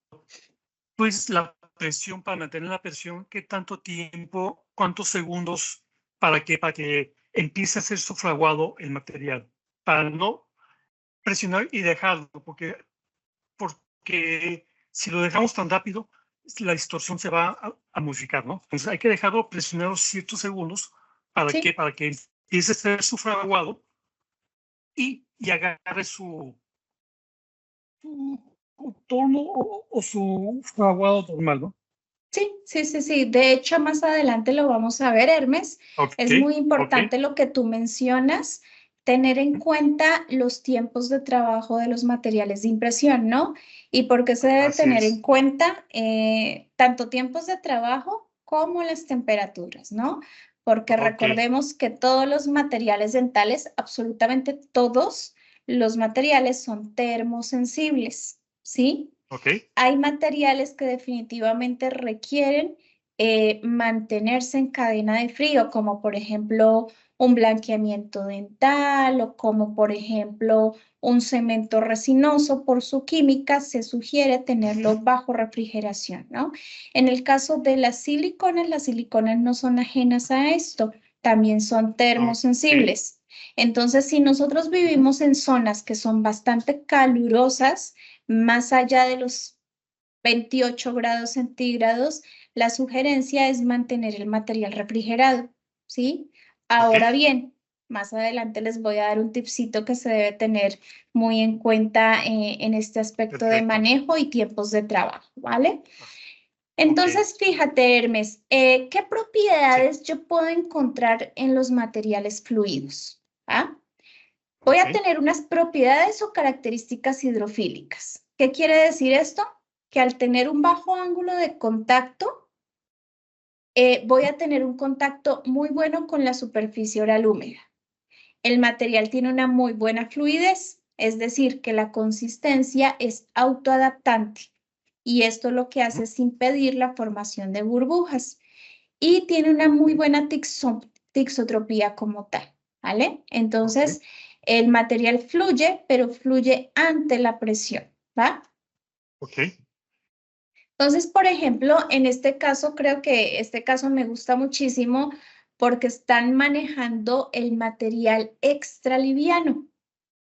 pues la presión, para mantener la presión, ¿qué tanto tiempo, cuántos segundos para que empiece a ser sofraguado el material? Para no presionar y dejarlo, porque si lo dejamos tan rápido, la distorsión se va a modificar, ¿no? Entonces hay que dejarlo presionado ciertos segundos sí. para que empiece a ser sofraguado y agarre su contorno o su fraguado normal, ¿no? Sí. De hecho, más adelante lo vamos a ver, Hermes. Ok, Es muy ok, importante lo que tú mencionas, tener en cuenta los tiempos de trabajo de los materiales de impresión, ¿no? Y por qué se debe así tener en es. cuenta tanto tiempos de trabajo como las temperaturas, ¿no? porque Ok. recordemos que todos los materiales dentales, absolutamente todos los materiales son termosensibles, ¿sí? Ok. Hay materiales que definitivamente requieren mantenerse en cadena de frío, como por ejemplo un blanqueamiento dental o como por ejemplo un cemento resinoso. Por su química se sugiere tenerlo bajo refrigeración, ¿no? En el caso de las siliconas no son ajenas a esto, también son Ok. termosensibles. Entonces, si nosotros vivimos en zonas que son bastante calurosas, más allá de los 28 grados centígrados, la sugerencia es mantener el material refrigerado, ¿sí? Ok. Ahora bien, más adelante les voy a dar un tipcito que se debe tener muy en cuenta en este aspecto de Perfecto. manejo y tiempos de trabajo, ¿vale? Ok. Entonces, fíjate, Hermes, ¿qué Sí. propiedades yo puedo encontrar en los materiales fluidos? ¿Ah? Voy Ok. a tener unas propiedades o características hidrofílicas. ¿Qué quiere decir esto? Que al tener un bajo ángulo de contacto, voy a tener un contacto muy bueno con la superficie oral húmeda. El material tiene una muy buena fluidez, es decir, que la consistencia es autoadaptante y esto lo que hace es impedir la formación de burbujas y tiene una muy buena tixotropía como tal, ¿vale? Ok. Entonces, el material fluye, pero fluye ante la presión, ¿va? Ok. Entonces, por ejemplo, en este caso, creo que este caso me gusta muchísimo porque están manejando el material extraliviano,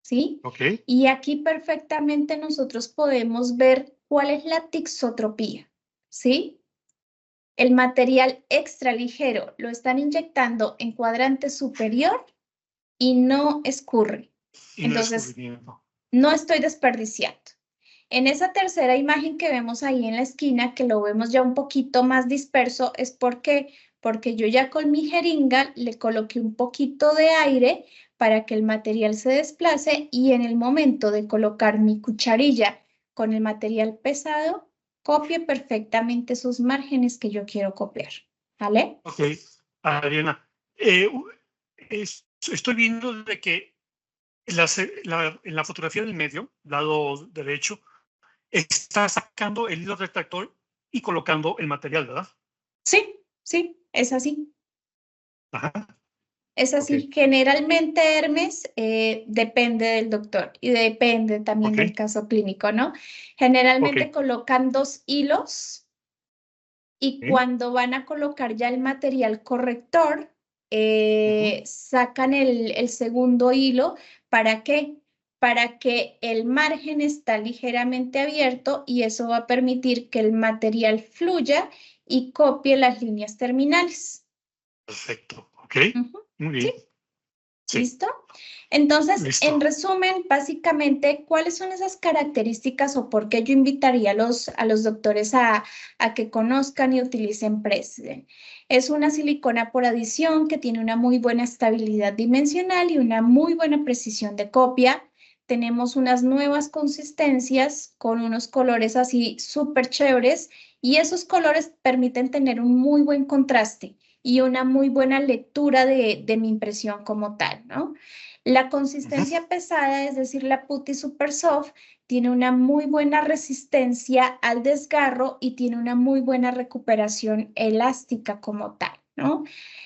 ¿sí? Ok. Y aquí perfectamente nosotros podemos ver cuál es la tixotropía, ¿sí? El material extraligero lo están inyectando en cuadrante superior y no escurre. Y no Entonces, descubrimiento. no estoy desperdiciando. En esa tercera imagen que vemos ahí en la esquina, que lo vemos ya un poquito más disperso, es porque yo ya con mi jeringa le coloqué un poquito de aire para que el material se desplace y en el momento de colocar mi cucharilla con el material pesado, copie perfectamente sus márgenes que yo quiero copiar. ¿Vale? Ok. Adriana, estoy viendo de que en la fotografía del medio, lado derecho, está sacando el hilo retractor y colocando el material, ¿verdad? Sí, sí, es así. Ajá. Es Ok. así, generalmente Hermes depende del doctor y depende también Ok. del caso clínico, ¿no? Ok. Generalmente colocan dos hilos y Sí. cuando van a colocar ya el material corrector, Ujú. sacan el segundo hilo. ¿Para qué? Para que el margen está ligeramente abierto y eso va a permitir que el material fluya y copie las líneas terminales. Perfecto. Ok. Ujú. Muy ¿Sí? bien. Sí. ¿Listo? Entonces, en Listo. resumen, básicamente, ¿cuáles son esas características o por qué yo invitaría a los doctores a que conozcan y utilicen Presden? Es una silicona por adición que tiene una muy buena estabilidad dimensional y una muy buena precisión de copia. Tenemos unas nuevas consistencias con unos colores así súper chéveres y esos colores permiten tener un muy buen contraste y una muy buena lectura de mi impresión como tal, ¿no? La Ujú. consistencia pesada, es decir, la Putty Super Soft, tiene una muy buena resistencia al desgarro y tiene una muy buena recuperación elástica como tal, ¿no?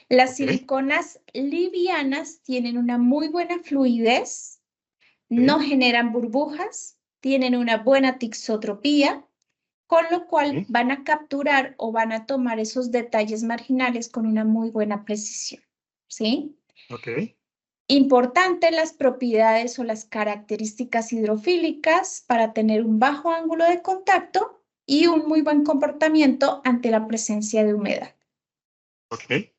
Las Ok. siliconas livianas tienen una muy buena fluidez, no Sí. generan burbujas, tienen una buena tixotropía, con lo cual Sí. van a capturar o van a tomar esos detalles marginales con una muy buena precisión, ¿sí? Ok. Importante las propiedades o las características hidrofílicas para tener un bajo ángulo de contacto y un muy buen comportamiento ante la presencia de humedad. Ok.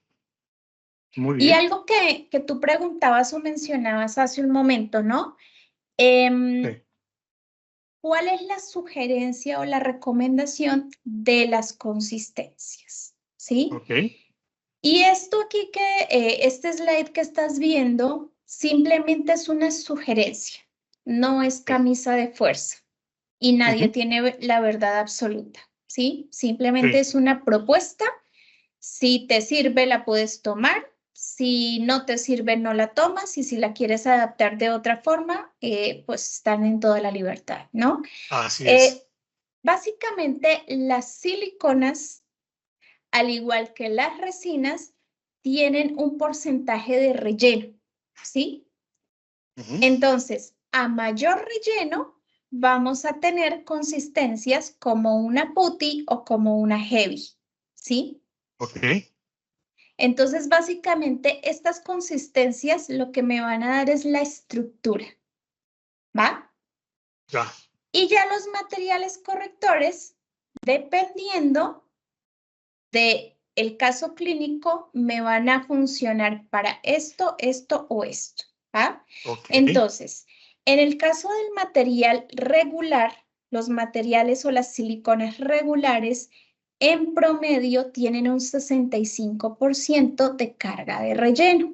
Muy Y bien. algo que tú preguntabas o mencionabas hace un momento, ¿no? Em, Sí. ¿Cuál es la sugerencia o la recomendación de las consistencias? ¿Sí? Ok. Y esto aquí este slide que estás viendo, simplemente es una sugerencia, no es Sí. camisa de fuerza y nadie Ujú. tiene la verdad absoluta, ¿sí? Simplemente Sí. es una propuesta. Si te sirve, la puedes tomar. Si no te sirve, no la tomas. Y si la quieres adaptar de otra forma, pues están en toda la libertad, ¿no? Así es. Básicamente, las siliconas, al igual que las resinas, tienen un porcentaje de relleno, ¿sí? Entonces, a mayor relleno, vamos a tener consistencias como una putty o como una heavy, ¿sí? Ok. Entonces, básicamente, estas consistencias lo que me van a dar es la estructura, ¿va? Ya. Y ya los materiales correctores, dependiendo del caso clínico, me van a funcionar para esto, esto o esto, ¿va? Ok. Entonces, en el caso del material regular, los materiales o las siliconas regulares, en promedio tienen un 65% de carga de relleno,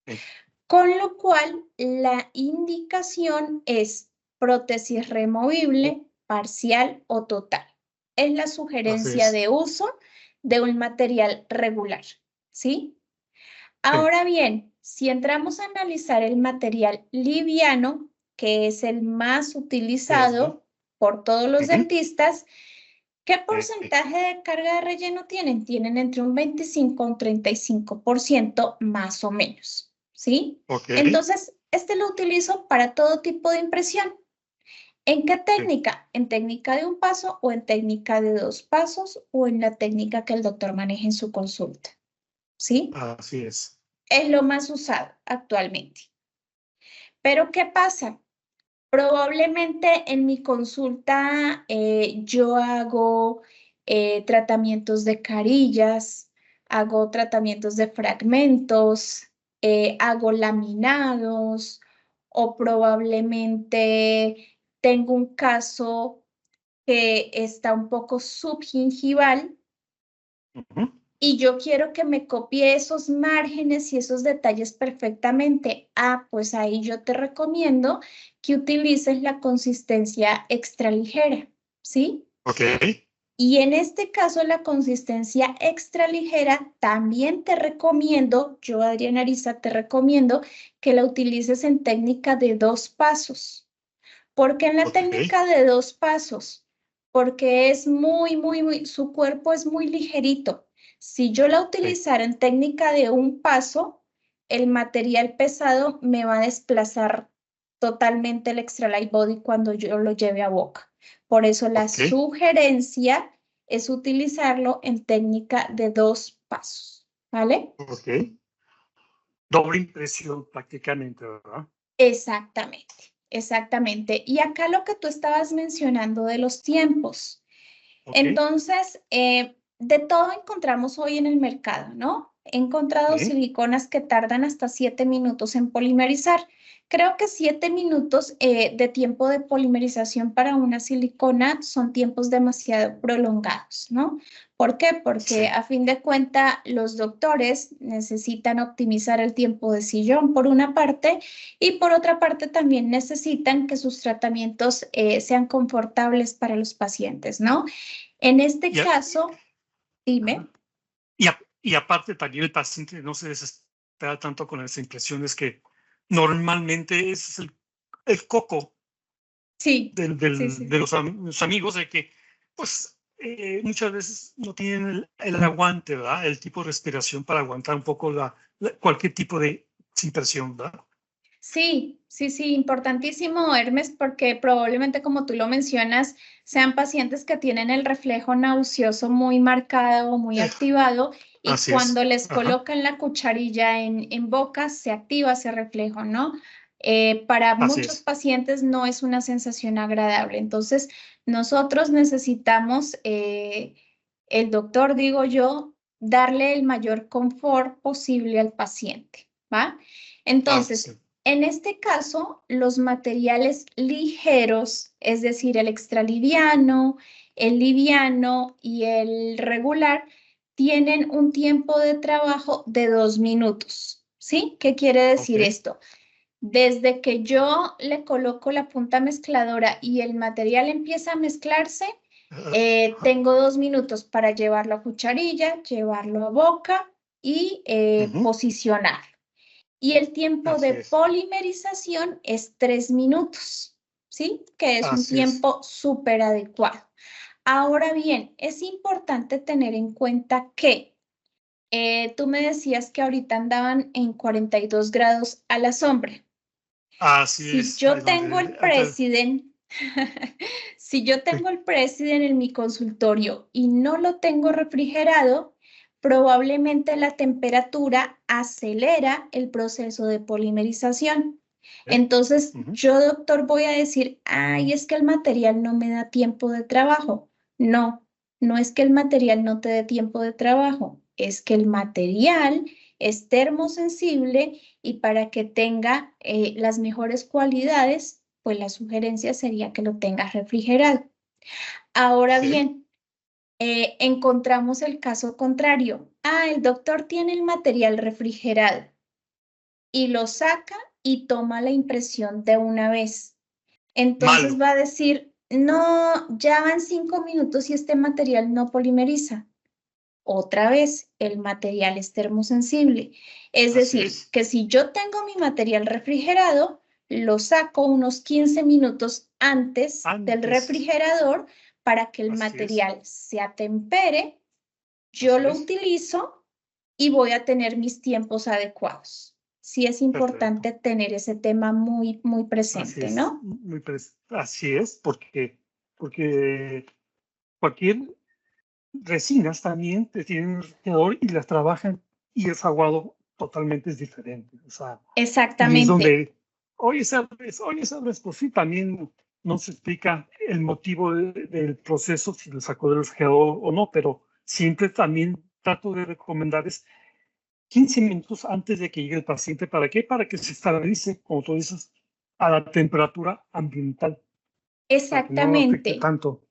Sí. con lo cual la indicación es prótesis removible, parcial o total. Es la Así sugerencia es. de uso de un material regular, ¿sí? Sí. Ahora bien, si entramos a analizar el material liviano, que es el más Eso. utilizado por todos los Ujú. dentistas, ¿qué Sí. porcentaje de carga de relleno tienen? Tienen entre un 25 a un 35% más o menos, ¿sí? Ok. Entonces, este lo utilizo para todo tipo de impresión. ¿En qué Sí. técnica? ¿En técnica de un paso o en técnica de dos pasos o en la técnica que el doctor maneje en su consulta? ¿Sí? Así es. Es lo más usado actualmente. Pero ¿qué pasa? Probablemente en mi consulta yo hago tratamientos de carillas, hago tratamientos de fragmentos, hago laminados o probablemente tengo un caso que está un poco subgingival Ujú. y yo quiero que me copie esos márgenes y esos detalles perfectamente. Ah, pues ahí yo te recomiendo que utilices la consistencia extra ligera, ¿sí? Ok. Y en este caso, la consistencia extra ligera, también te recomiendo, yo Adriana Ariza, te recomiendo que la utilices en técnica de dos pasos. ¿Por qué en la Ok. técnica de dos pasos? Porque es su cuerpo es muy ligerito. Si yo la Sí. utilizara en técnica de un paso, el material pesado me va a desplazar totalmente el Extra Light Body cuando yo lo lleve a boca. Por eso la Ok. sugerencia es utilizarlo en técnica de dos pasos, ¿vale? Ok. Doble impresión prácticamente, ¿verdad? Exactamente, exactamente. Y acá lo que tú estabas mencionando de los tiempos. Ok. Entonces, de todo encontramos hoy en el mercado, ¿no? He encontrado Sí. siliconas que tardan hasta 7 minutos en polimerizar. Creo que 7 minutos de tiempo de polimerización para una silicona son tiempos demasiado prolongados, ¿no? ¿Por qué? Porque Sí. a fin de cuentas los doctores necesitan optimizar el tiempo de sillón por una parte y por otra parte también necesitan que sus tratamientos sean confortables para los pacientes, ¿no? En este Y, caso, dime. ajá. Y aparte también el paciente no se desespera tanto con las impresiones que normalmente ese es el coco Sí, sí, de sí. los amigos de que, pues, muchas veces no tienen el aguante, ¿verdad? El tipo de respiración para aguantar un poco cualquier tipo de impresión, ¿verdad? Sí, sí, sí, importantísimo, Hermes, porque probablemente, como tú lo mencionas, sean pacientes que tienen el reflejo nauseoso muy marcado o muy Eh, activado y así cuando es. les Ajá. colocan la cucharilla en boca, se activa ese reflejo, ¿no? Para Así muchos es. pacientes no es una sensación agradable. Entonces, nosotros necesitamos, el doctor, digo yo, darle el mayor confort posible al paciente, ¿va? Entonces, Sí. en este caso, los materiales ligeros, es decir, el extraliviano, el liviano y el regular, tienen un tiempo de trabajo de 2 minutos. ¿Sí? ¿Qué quiere Ok. decir esto? Desde que yo le coloco la punta mezcladora y el material empieza a mezclarse, Tengo 2 minutos para llevarlo a cucharilla, llevarlo a boca y posicionar. Y el tiempo de Así es. polimerización es 3 minutos, ¿sí? Que es un Así es. tiempo súper adecuado. Ahora bien, es importante tener en cuenta que tú me decías que ahorita andaban en 42 grados a la sombra. Así Si es. Ahí yo es tengo donde el president, si yo tengo el president en mi consultorio y no lo tengo refrigerado, probablemente la temperatura acelera el proceso de polimerización. Entonces, yo, doctor, voy a decir, ay, es que el material no me da tiempo de trabajo. No, no es que el material no te dé tiempo de trabajo, es que el material es termosensible y para que tenga las mejores cualidades, pues la sugerencia sería que lo tengas refrigerado. Ahora bien, encontramos el caso contrario. Ah, el doctor tiene el material refrigerado y lo saca y toma la impresión de una vez. Entonces malo. va a decir, no, ya van 5 minutos y este material no polimeriza. Otra vez, el material es termosensible. Es Así decir, es. que si yo tengo mi material refrigerado, lo saco unos 15 minutos antes del Antes. refrigerador para que el Así es. material se atempere, yo Así lo es. utilizo y voy a tener mis tiempos adecuados. Sí es Perfecto. importante tener ese tema muy, muy Así presente, es. ¿no? Así es, porque cualquier resinas también te tienen un refrigerador y las trabajan y el aguado totalmente es diferente. O sea, y es Exactamente. donde, oye, sabes, pues sí, también no se explica el motivo del proceso, si lo sacó del refrigerador o no, pero siempre también trato de recomendarles 15 minutos antes de que llegue el paciente. ¿Para qué? Para que se estabilice, como tú dices, a la temperatura ambiental, para que no afecte Exactamente. tanto.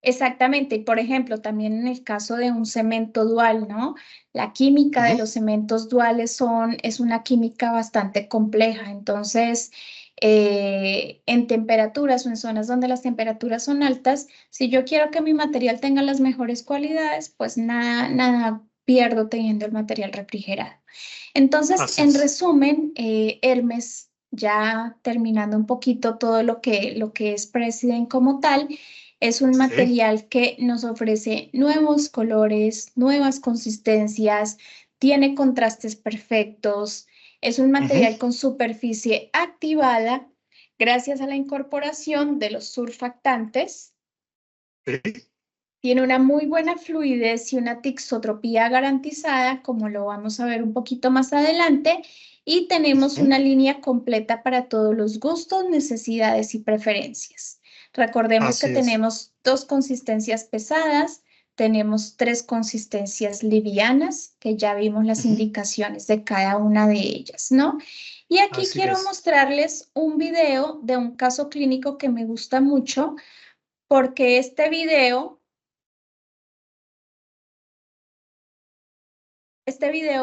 Exactamente, y por ejemplo, también en el caso de un cemento dual, ¿no? La química de Ujú. los cementos duales es una química bastante compleja, entonces, en temperaturas o en zonas donde las temperaturas son altas, si yo quiero que mi material tenga las mejores cualidades, pues nada, nada pierdo teniendo el material refrigerado. Entonces, Así en es. resumen, Hermes, ya terminando un poquito todo lo que es President como tal, es un Sí. material que nos ofrece nuevos colores, nuevas consistencias, tiene contrastes perfectos, es un Ujú. material con superficie activada gracias a la incorporación de los surfactantes. Sí. Tiene una muy buena fluidez y una tixotropía garantizada, como lo vamos a ver un poquito más adelante, y tenemos Ujú. una línea completa para todos los gustos, necesidades y preferencias. Recordemos que Así es. tenemos 2 consistencias pesadas, tenemos 3 consistencias livianas, que ya vimos las Ujú. indicaciones de cada una de ellas, ¿no? Y aquí Así quiero es. mostrarles un video de un caso clínico que me gusta mucho, porque este video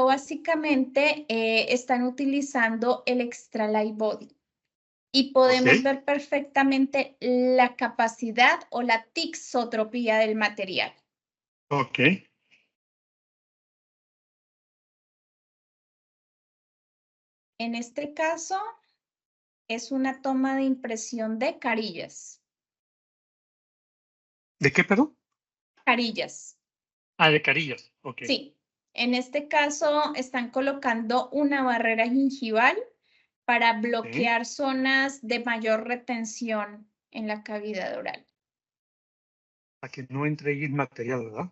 básicamente están utilizando el Extra Light Body y Ok. podemos ver perfectamente la capacidad o la tixotropía del material. Ok. En este caso es una toma de impresión de carillas. ¿De qué, perdón? Carillas, Ah, de carillas. Ok. sí. En este caso están colocando una barrera gingival para Sí. bloquear zonas de mayor retención en la cavidad oral. Para que no entre el material, ¿verdad?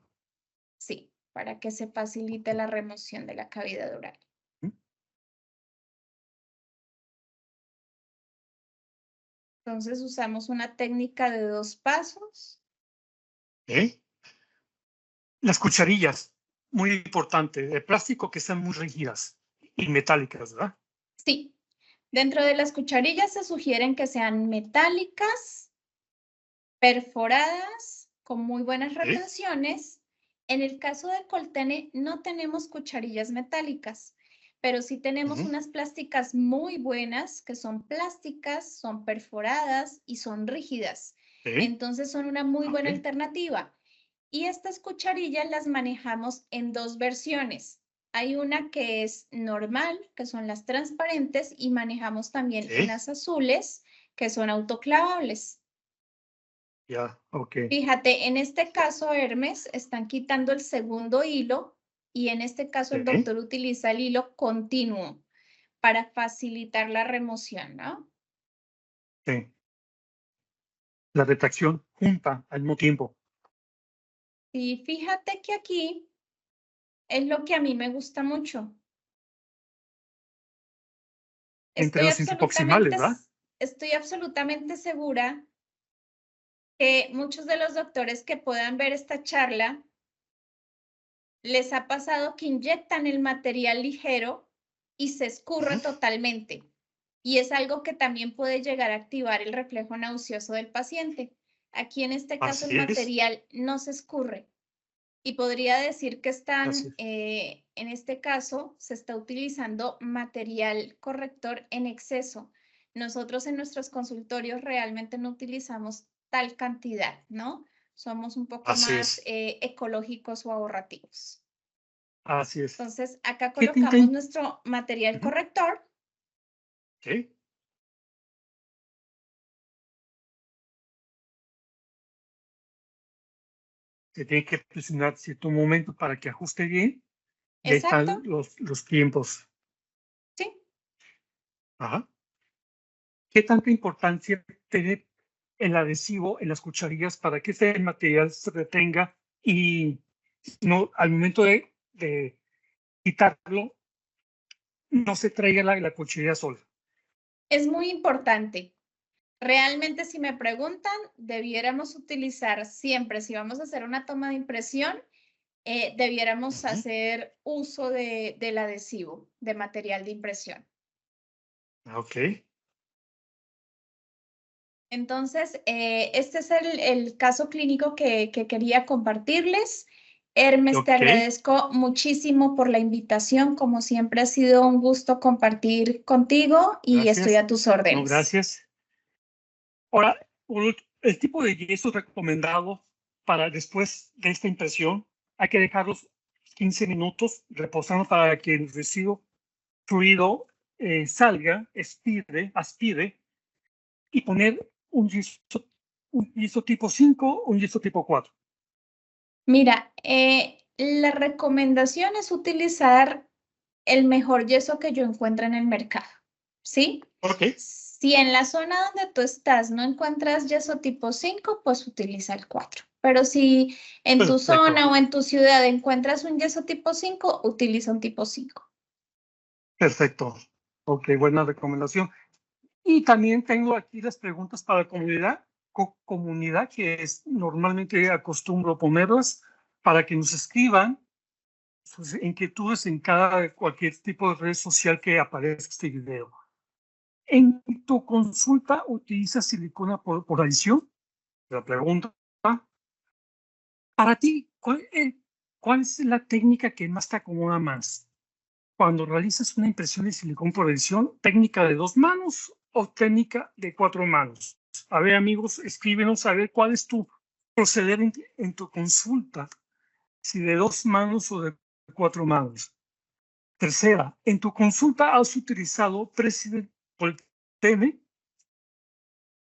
Sí, para que se facilite la remoción de la cavidad oral. Ujú. Entonces usamos una técnica de 2 pasos. Ok. Las cucharillas, muy importante, de plástico que sean muy rígidas y metálicas, ¿verdad? Sí, dentro de las cucharillas se sugieren que sean metálicas, perforadas, con muy buenas Sí. retenciones. En el caso de Coltene no tenemos cucharillas metálicas, pero sí tenemos Ujú. unas plásticas muy buenas, que son plásticas, son perforadas y son rígidas. Entonces son una muy buena Ok. alternativa. Y estas cucharillas las manejamos en dos versiones. Hay una que es normal, que son las transparentes, y manejamos también Sí. unas azules, que son autoclavables. Ya, ok. Fíjate, en este caso, Hermes, están quitando el segundo hilo y en este caso el Sí. doctor utiliza el hilo continuo para facilitar la remoción, ¿no? Sí. La retracción junta al mismo tiempo. Y fíjate que aquí es lo que a mí me gusta mucho. Entre Estoy los intiproximales, absolutamente, ¿verdad? estoy absolutamente segura que muchos de los doctores que puedan ver esta charla les ha pasado que inyectan el material ligero y se escurre totalmente. Y es algo que también puede llegar a activar el reflejo nauseoso del paciente. Aquí en este caso el Así es. material no se escurre. Y podría decir que Así están, es. en este caso, se está utilizando material corrector en exceso. Nosotros en nuestros consultorios realmente no utilizamos tal cantidad, ¿no? Somos un poco Así más es. ecológicos o ahorrativos. Así es. Entonces, acá ¿Qué tinta? colocamos nuestro material Ujú. corrector. Sí. Se tiene que presionar cierto momento para que ajuste bien. Y ahí están Exacto, los tiempos. sí. Ajá. ¿Qué tanta importancia tiene el adhesivo en las cucharillas para que este material se retenga y no al momento de quitarlo no se traiga la cuchilla sola? Es muy importante. Realmente, si me preguntan, debiéramos utilizar siempre, si vamos a hacer una toma de impresión, debiéramos Ujú. hacer uso del adhesivo, de material de impresión. Ok. Entonces, este es el caso clínico que quería compartirles. Hermes, te Ok. agradezco muchísimo por la invitación. Como siempre, ha sido un gusto compartir contigo y estoy Gracias. a tus No, órdenes. gracias. Ahora, el tipo de yeso recomendado para después de esta impresión, hay que dejarlos 15 minutos reposando para que el residuo fluido salga, aspire y poner un yeso tipo 5, un yeso tipo 4. Mira, la recomendación es utilizar el mejor yeso que yo encuentre en el mercado, ¿sí? Ok, Si en la zona donde tú estás no encuentras yeso tipo 5, pues utiliza el 4. Pero si en tu perfecto, zona o en tu ciudad encuentras un yeso tipo 5, utiliza un tipo 5. perfecto. Ok, buena recomendación. Y también tengo aquí las preguntas para la comunidad, comunidad que normalmente acostumbro ponerlas para que nos escriban sus inquietudes en cualquier tipo de red social que aparezca este video. ¿En tu consulta utilizas silicona por adición? La pregunta. Para ti, ¿cuál es la técnica que más te acomoda más? Cuando realizas una impresión de silicón por adición, ¿técnica de 2 manos o técnica de 4 manos? A ver, amigos, escríbenos a ver cuál es tu proceder en tu consulta, si de 2 manos o de 4 manos. Tercera, en tu consulta has utilizado President Coltene.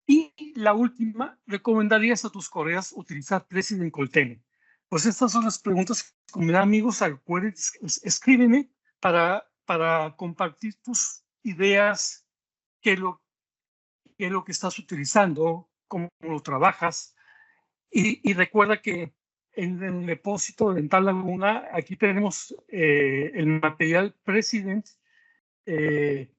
Y la última, ¿recomendarías a tus colegas utilizar President Coltene? Pues estas son las preguntas, comunidad, amigos. Escríbeme para compartir tus ideas, qué es lo que estás utilizando, cómo lo trabajas. Y recuerda que en el depósito de Dental Laguna, aquí tenemos el material President en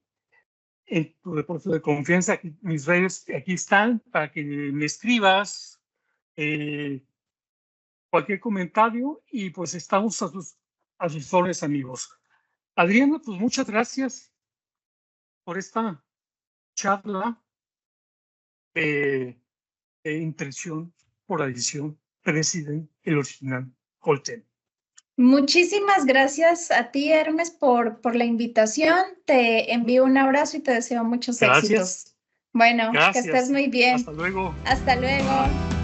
tu depósito de confianza. Aquí, mis redes aquí están para que me escribas eh, cualquier comentario y pues estamos a sus órdenes, amigos. Adriana, pues muchas gracias por esta charla de, de impresión por adición President, el original Colten. Muchísimas gracias a ti, Hermes, por la invitación. Te envío un abrazo y te deseo muchos éxitos. Gracias. Bueno, que Gracias. estés muy bien. Hasta luego. Hasta luego. Bye.